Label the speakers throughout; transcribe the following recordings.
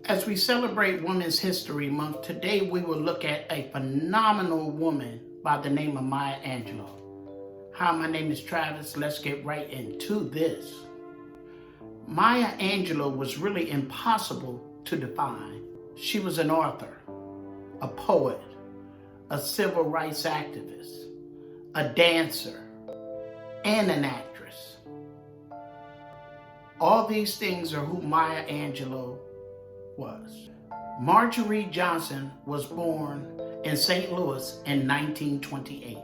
Speaker 1: As we celebrate Women's History Month, today we will look at a phenomenal woman by the name of Maya Angelou. Hi, my name is Travis. Let's get right into this. Maya Angelou was really impossible to define. She was an author, a poet, a civil rights activist, a dancer, and an actress. All these things are who Maya Angelou was. Marjorie Johnson was born in St. Louis in 1928.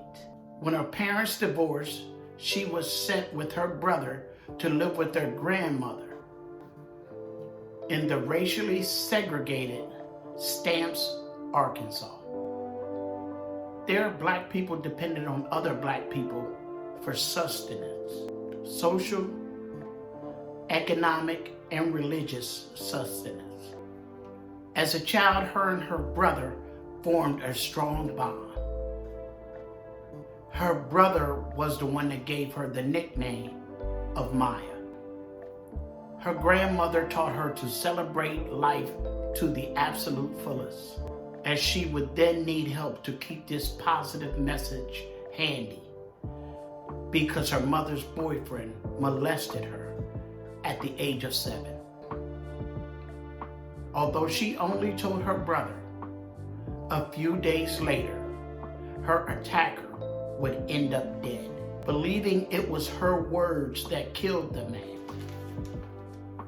Speaker 1: When her parents divorced, she was sent with her brother to live with her grandmother in the racially segregated Stamps, Arkansas. There, Black people depended on other Black people for sustenance, social, economic, and religious sustenance. As a child, her and her brother formed a strong bond. Her brother was the one that gave her the nickname of Maya. Her grandmother taught her to celebrate life to the absolute fullest, as she would then need help to keep this positive message handy, because her mother's boyfriend molested her at the age of 7. Although she only told her brother, a few days later, her attacker would end up dead, believing it was her words that killed the man.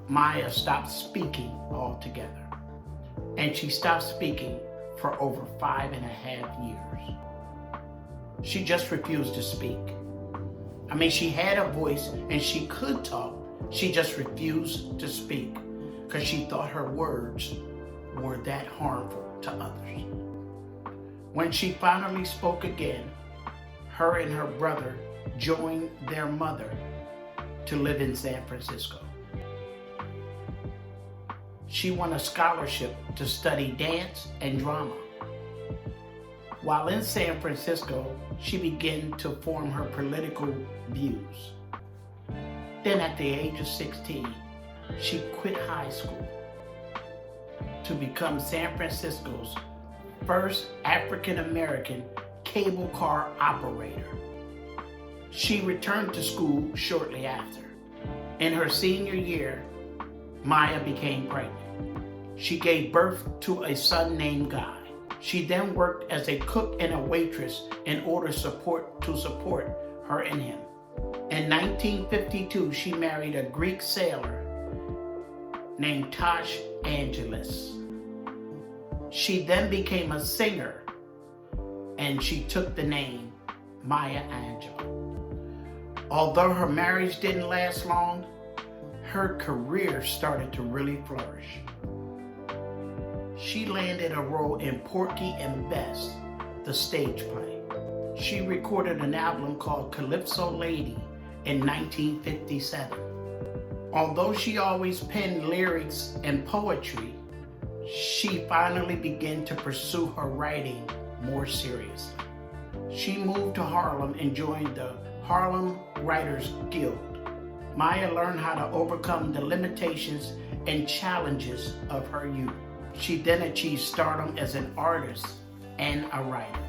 Speaker 1: Maya stopped speaking altogether, and she stopped speaking for over 5.5 years. She just refused to speak. She had a voice and she could talk. She just refused to speak because she thought her words were that harmful to others. When she finally spoke again, her and her brother joined their mother to live in San Francisco. She won a scholarship to study dance and drama. While in San Francisco, she began to form her political views. Then at the age of 16, she quit high school to become San Francisco's first African-American cable car operator. She returned to school shortly after. In her senior year, Maya became pregnant. She gave birth to a son named Guy. She then worked as a cook and a waitress in order to support her and him. In 1952, she married a Greek sailor named Angelou'S. She then became a singer, and she took the name Maya Angelou. Although her marriage didn't last long, her career started to really flourish. She landed a role in Porgy and Bess, the stage play. She recorded an album called Calypso Lady in 1957. Although she always penned lyrics and poetry, she finally began to pursue her writing more seriously. She moved to Harlem and joined the Harlem Writers Guild. Maya learned how to overcome the limitations and challenges of her youth. She then achieved stardom as an artist and a writer.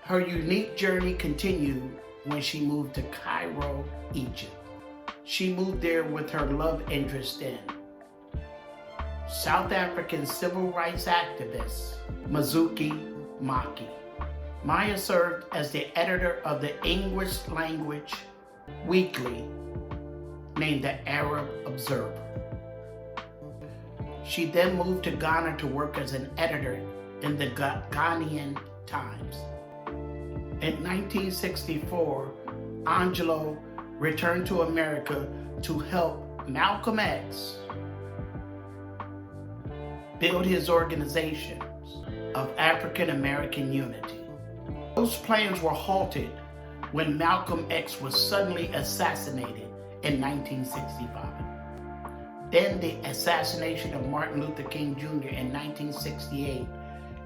Speaker 1: Her unique journey continued when she moved to Cairo, Egypt. She moved there with her love interest in South African civil rights activist Mazuki Maki. Maya served as the editor of the English language weekly named the Arab Observer. She then moved to Ghana to work as an editor in the Ghanaian Times. In 1964, Angelou returned to America to help Malcolm X build his organizations of African American unity. Those plans were halted when Malcolm X was suddenly assassinated in 1965. Then the assassination of Martin Luther King Jr. in 1968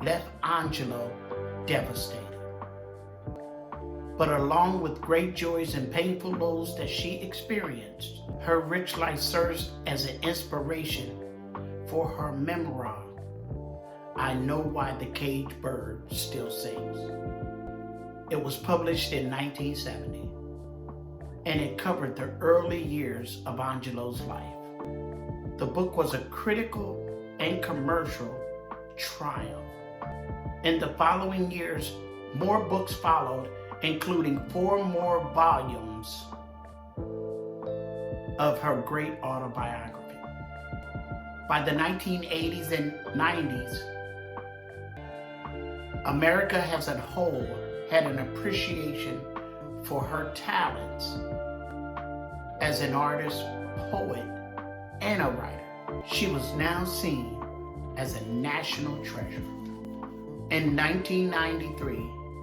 Speaker 1: left Angelou devastated. But along with great joys and painful lows that she experienced, her rich life serves as an inspiration for her memoir, I Know Why the Caged Bird Still Sings. It was published in 1970, and it covered the early years of Angelou'S life. The book was a critical and commercial triumph. In the following years, more books followed, including 4 more volumes of her great autobiography. By the 1980s and 90s, America as a whole had an appreciation for her talents as an artist, poet, and a writer. She was now seen as a national treasure. In 1993,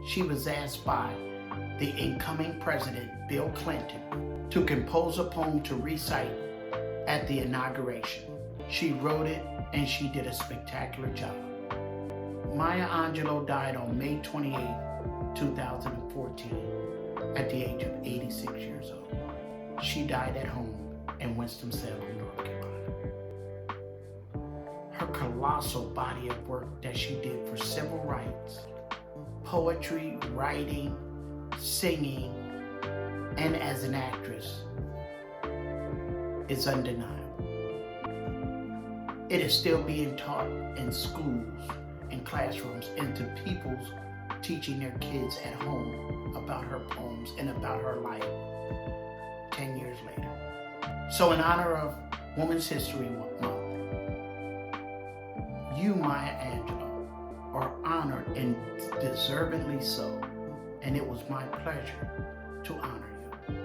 Speaker 1: she was asked by the incoming president, Bill Clinton, to compose a poem to recite at the inauguration. She wrote it, and she did a spectacular job. Maya Angelou died on May 28, 2014, at the age of 86 years old. She died at home in Winston-Salem, North Carolina. Her colossal body of work that she did for civil rights, poetry, writing, singing, and as an actress is undeniable. It is still being taught in schools, in classrooms, and to people's teaching their kids at home about her poems and about her life 10 years later. So in honor of Women's History Month, you, Maya Angelou, are honored and deservedly so, and it was my pleasure to honor you.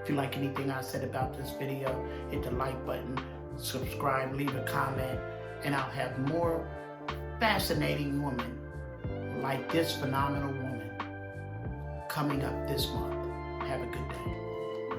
Speaker 1: If you like anything I said about this video, hit the like button, subscribe, leave a comment, and I'll have more fascinating women like this phenomenal woman coming up this month. Have a good day.